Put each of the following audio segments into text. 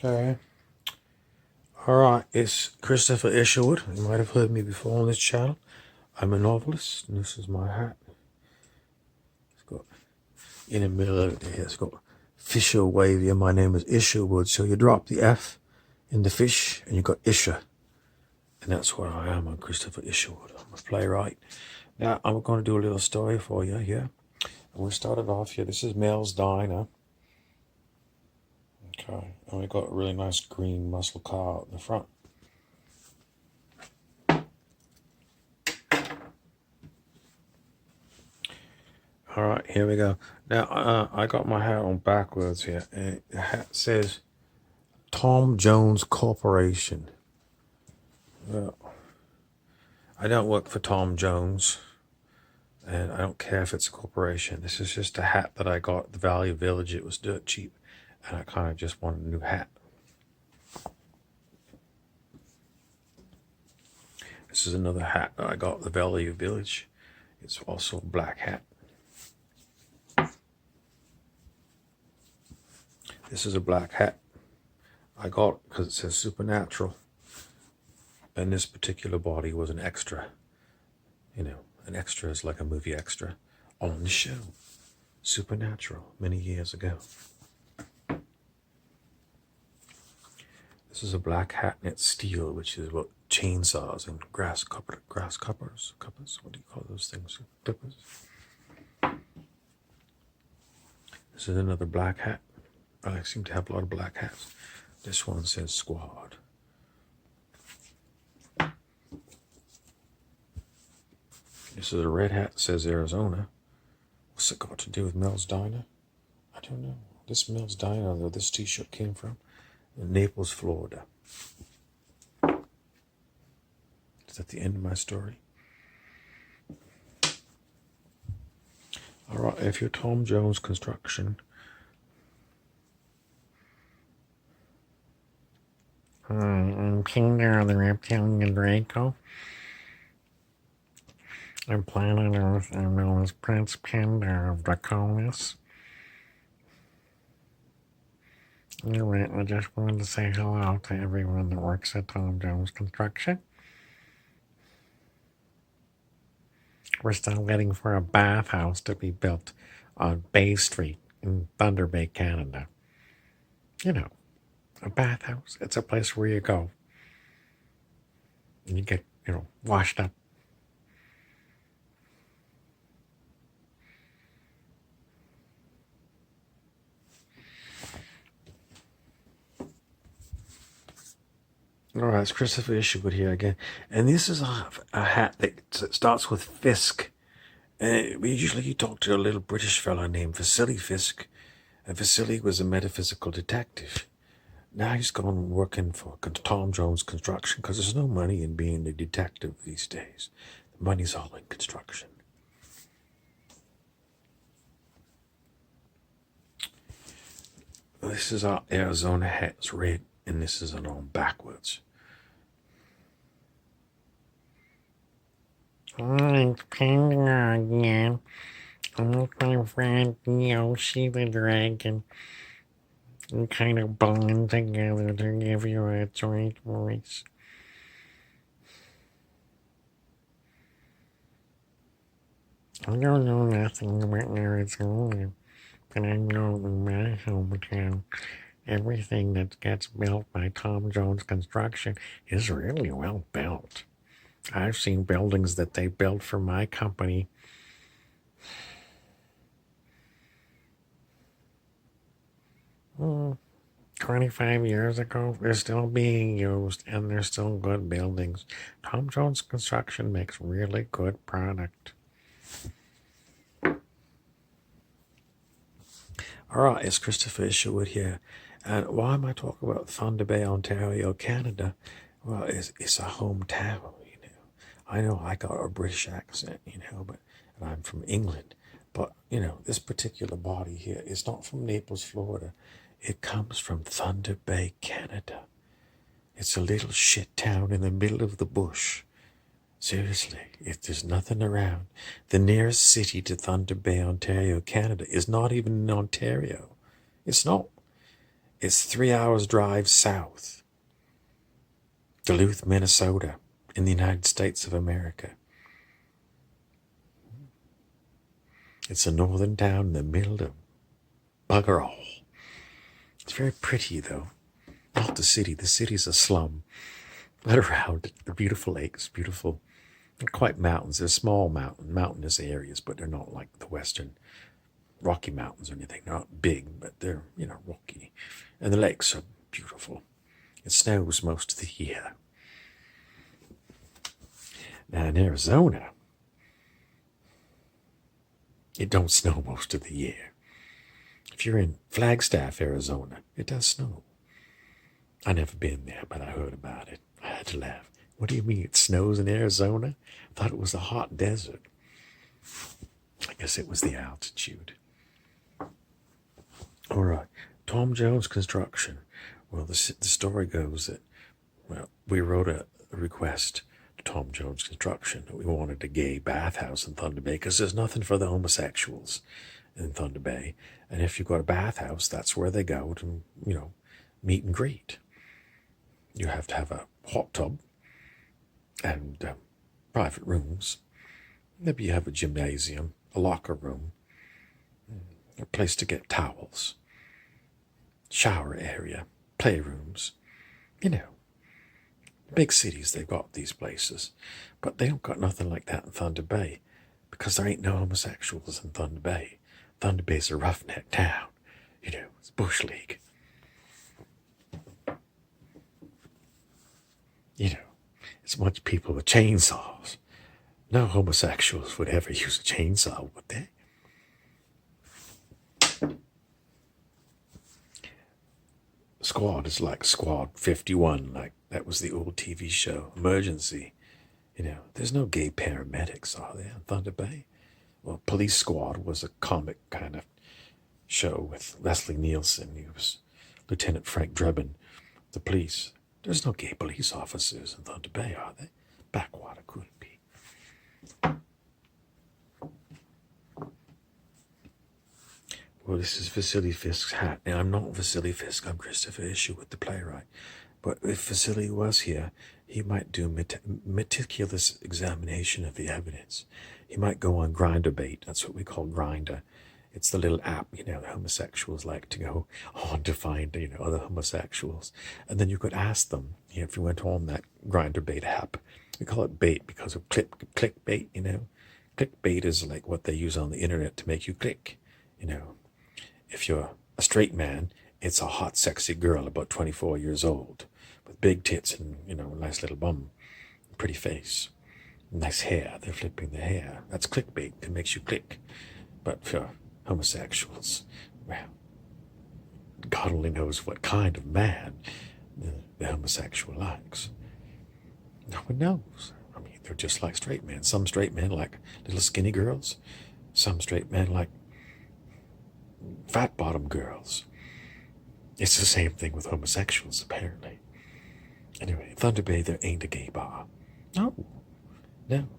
Okay. All right. It's Christopher Isherwood. You might have heard me before on this channel. I'm a novelist, and this is my hat. It's got in the middle of it here. It's got Fisher wavy, and my name is Isherwood. So you drop the F in the fish, and you got Isher, and that's what I am. I'm Christopher Isherwood. I'm a playwright. Now I'm going to do a little story for you here. And we started off here. This is Mel's Diner. Okay, and we got a really nice green muscle car out in the front. All right, here we go. Now, I got my hat on backwards here, and the hat says Tom Jones Corporation. Well, I don't work for Tom Jones, and I don't care if it's a corporation. This is just a hat that I got at the Valley Village. It was dirt cheap, and I kind of just wanted a new hat. This is another hat that I got at the Valley Village. It's also a black hat. This is a black hat I got because it says Supernatural. And this particular body was an extra. You know, an extra is like a movie extra on the show Supernatural many years ago. This is a black hat and it's steel, which is what chainsaws and grass cuppers. What do you call those things? Clippers. This is another black hat. I seem to have a lot of black hats. This one says Squad. This is a red hat that says Arizona. What's it got to do with Mel's Diner? I don't know. This Mel's Diner, though, this t-shirt came from in Naples, Florida. Is that the end of my story? All right, if you're Tom Jones Construction, I'm Pinder, the reptilian Draco. I'm planet Earth. I'm known as Prince Pinder of Draconis. Anyway, I just wanted to say hello to everyone that works at Tom Jones Construction. We're still waiting for a bathhouse to be built on Bay Street in Thunder Bay, Canada. You know, a bathhouse. It's a place where you go and you get, washed up. All right, it's Christopher Isherwood here again. And this is a hat that starts with Fisk. And usually you talk to a little British fellow named Vasily Fisk. And Vasily was a metaphysical detective. Now he's gone working for Tom Jones Construction because there's no money in being a detective these days. The money's all in construction. This is our Arizona hat. It's red, and this is on backwards. It's Panda again. I'm with my friend Yoshi the Dragon. We kind of bond together to give you a joint voice. I don't know nothing about Arizona, but I know in my hometown, everything that gets built by Tom Jones Construction is really well built. I've seen buildings that they built for my company. 25 years ago, they're still being used and they're still good buildings. Tom Jones Construction makes really good product. All right, it's Christopher Isherwood here. And why am I talking about Thunder Bay, Ontario, Canada? Well, it's a hometown, I know I got a British accent, but and I'm from England. But, this particular body here is not from Naples, Florida. It comes from Thunder Bay, Canada. It's a little shit town in the middle of the bush. Seriously, if there's nothing around, the nearest city to Thunder Bay, Ontario, Canada is not even in Ontario. It's not. It's 3 hours drive south. Duluth, Minnesota, in the United States of America. It's a northern town in the middle of bugger all. It's very pretty, though. Not the city. The city's a slum. But around it, the beautiful lakes, beautiful, and quite mountains. They're small mountainous areas, but they're not like the western Rocky Mountains or anything. They're not big, but they're, rocky. And the lakes are beautiful. It snows most of the year. Now in Arizona, it don't snow most of the year. If you're in Flagstaff, Arizona, it does snow. I never been there, but I heard about it. I had to laugh. What do you mean it snows in Arizona? I thought it was a hot desert. I guess it was the altitude. All right, Tom Jones Construction. Well, the story goes that, we wrote a request to Tom Jones Construction that we wanted a gay bathhouse in Thunder Bay because there's nothing for the homosexuals in Thunder Bay. And if you've got a bathhouse, that's where they go to, meet and greet. You have to have a hot tub and private rooms. Maybe you have a gymnasium, a locker room, a place to get towels, shower area, playrooms. Big cities, they've got these places. But they don't got nothing like that in Thunder Bay because there ain't no homosexuals in Thunder Bay. Thunder Bay's a roughneck town. It's Bush League. It's a bunch of people with chainsaws. No homosexuals would ever use a chainsaw, would they? Squad is like Squad 51, like that was the old TV show, Emergency. There's no gay paramedics, are there, in Thunder Bay? Well, Police Squad was a comic kind of show with Leslie Nielsen. He was Lieutenant Frank Drebin, the police. There's no gay police officers in Thunder Bay, are they? Backwater couldn't be. Well, this is Vasily Fisk's hat. Now, I'm not Vasily Fisk. I'm Christopher Isherwood, the playwright. But if Vasily was here, he might do meticulous examination of the evidence. He might go on Grindr. That's what we call Grindr. It's the little app, the homosexuals like to go on to find, other homosexuals. And then you could ask them, if you went on that Grindr app, we call it bait because of clickbait, Clickbait is like what they use on the internet to make you click, If you're a straight man, it's a hot, sexy girl about 24 years old with big tits and, a nice little bum, pretty face, nice hair. They're flipping their hair. That's clickbait. It makes you click. But for homosexuals, well, God only knows what kind of man the homosexual likes. No one knows. I mean, they're just like straight men. Some straight men like little skinny girls. Some straight men like fat bottom girls. It's the same thing with homosexuals, apparently. Anyway, Thunder Bay, there ain't a gay bar. No,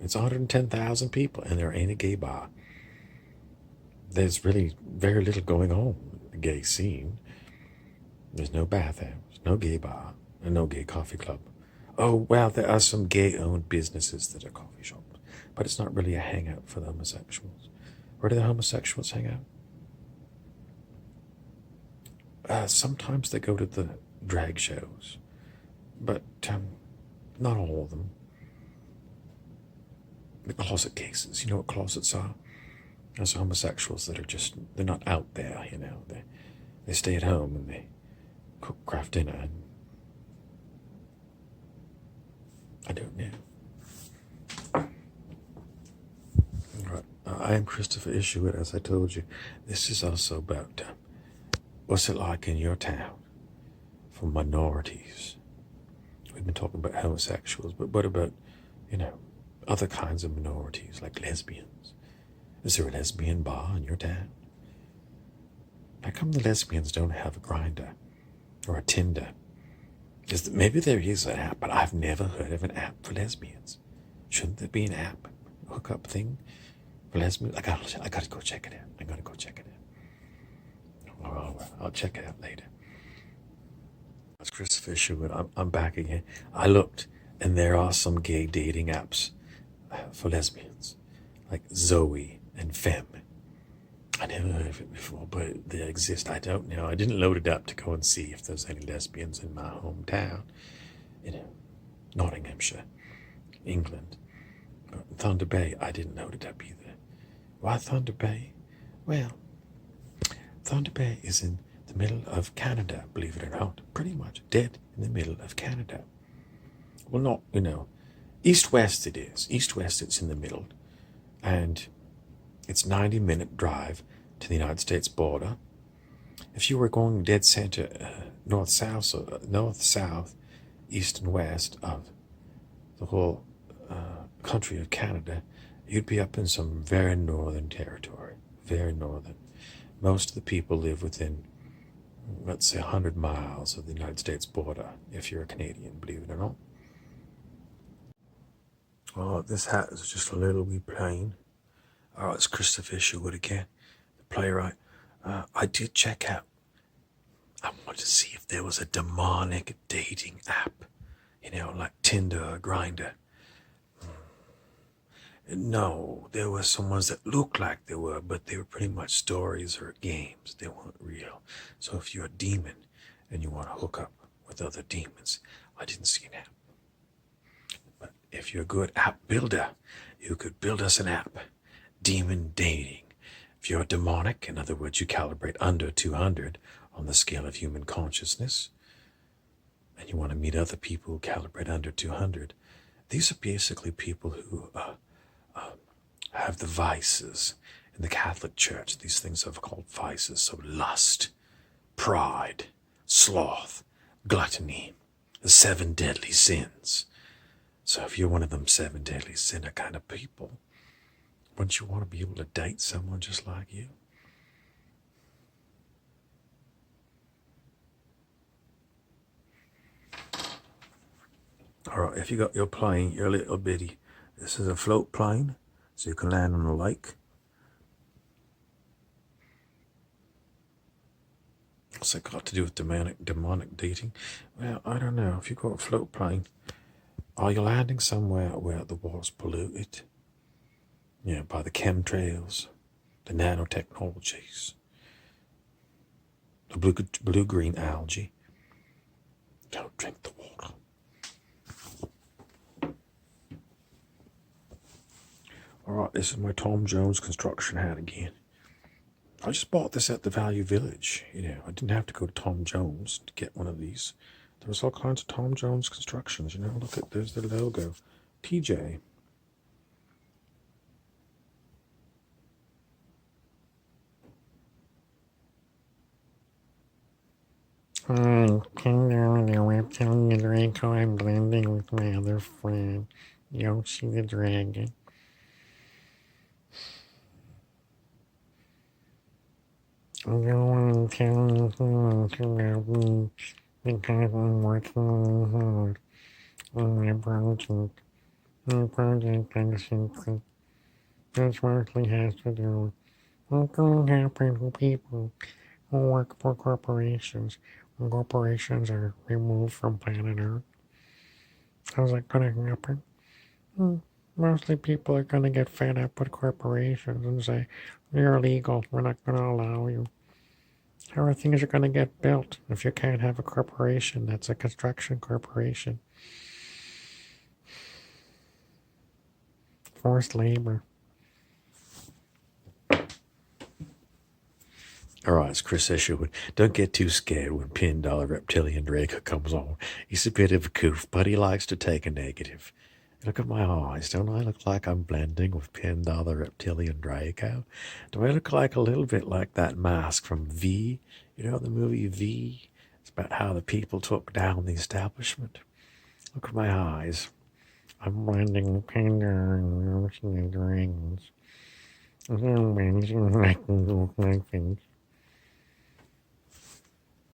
it's 110,000 people, and there ain't a gay bar. There's really very little going on in the gay scene. There's no bathhouse, no gay bar, and no gay coffee club. Oh, well, there are some gay-owned businesses that are coffee shops, but it's not really a hangout for the homosexuals. Where do the homosexuals hang out? Sometimes they go to the drag shows, but not all of them. The closet cases, you know what closets are? There's homosexuals that are they're not out there, They stay at home and they cook, craft dinner, and I don't know. All right. I am Christopher Isherwood, as I told you. This is also about what's it like in your town for minorities. We've been talking about homosexuals, but what about, other kinds of minorities like lesbians? Is there a lesbian bar in your town? How come the lesbians don't have a Grindr or a Tinder? Maybe there is an app, but I've never heard of an app for lesbians. Shouldn't there be an app, hookup thing for lesbians? I gotta go check it out. I gotta go check it out. Oh, well, I'll check it out later. Christopher Sherwood. I'm back again. I looked, and there are some gay dating apps for lesbians, like Zoe and Femme. I never heard of it before, but they exist. I don't know. I didn't load it up to go and see if there's any lesbians in my hometown, you know, Nottinghamshire, England. But Thunder Bay, I didn't load it up either. Why Thunder Bay? Well, Thunder Bay is in the middle of Canada, believe it or not. Pretty much dead in the middle of Canada. Well, not, east-west it is. East-west it's in the middle. And it's 90-minute drive to the United States border. If you were going dead center, north-south, so north-south, east and west of the whole country of Canada, you'd be up in some very northern territory. Very northern. Most of the people live within, let's say, 100 miles of the United States border, if you're a Canadian, believe it or not. Oh, this hat is just a little wee plain. Oh, it's Christopher Sherwood again, the playwright. I did check out. I wanted to see if there was a demonic dating app, like Tinder or Grindr. No, there were some ones that looked like they were, but they were pretty much stories or games. They weren't real. So if you're a demon and you want to hook up with other demons, I didn't see an app. But if you're a good app builder, you could build us an app. Demon dating. If you're demonic, in other words, you calibrate under 200 on the scale of human consciousness, and you want to meet other people who calibrate under 200, these are basically people who have the vices. In the Catholic Church, these things are called vices. So lust, pride, sloth, gluttony, the 7 deadly sins. So if you're one of them 7 deadly sinner kind of people, wouldn't you want to be able to date someone just like you? All right, if you got your plane, your little bitty, this is a float plane, so you can land on a lake. What's that got to do with demonic dating? Well, I don't know. If you got a float plane, are you landing somewhere where the water's polluted? By the chemtrails, the nanotechnologies, the blue-green algae. Don't drink the water. All right, this is my Tom Jones construction hat again. I just bought this at the Value Village. I didn't have to go to Tom Jones to get one of these. There was all kinds of Tom Jones constructions. Look at, there's the logo. TJ. Hi, hello, I'm telling you, Draco, I'm blending with my other friend, Yoshi the Dragon. I'm telling you about me because I'm working really hard on my project. My project basically this mostly has to do with what's going to happen to people who work for corporations when corporations are removed from planet Earth. How's that going to happen? Mostly people are going to get fed up with corporations and say, you're illegal, we're not going to allow you. How are things going to get built if you can't have a corporation that's a construction corporation? Forced labor. All right, it's Chris Isherwood. Don't get too scared when Pin Dollar Reptilian Draco comes on. He's a bit of a goof, but he likes to take a negative. Look at my eyes. Don't I look like I'm blending with Pin Dollar Reptilian Draco? Do I look like a little bit like that mask from V? The movie V? It's about how the people took down the establishment. Look at my eyes. I'm blending with Panda and Ocean and Dragons. I can look my face.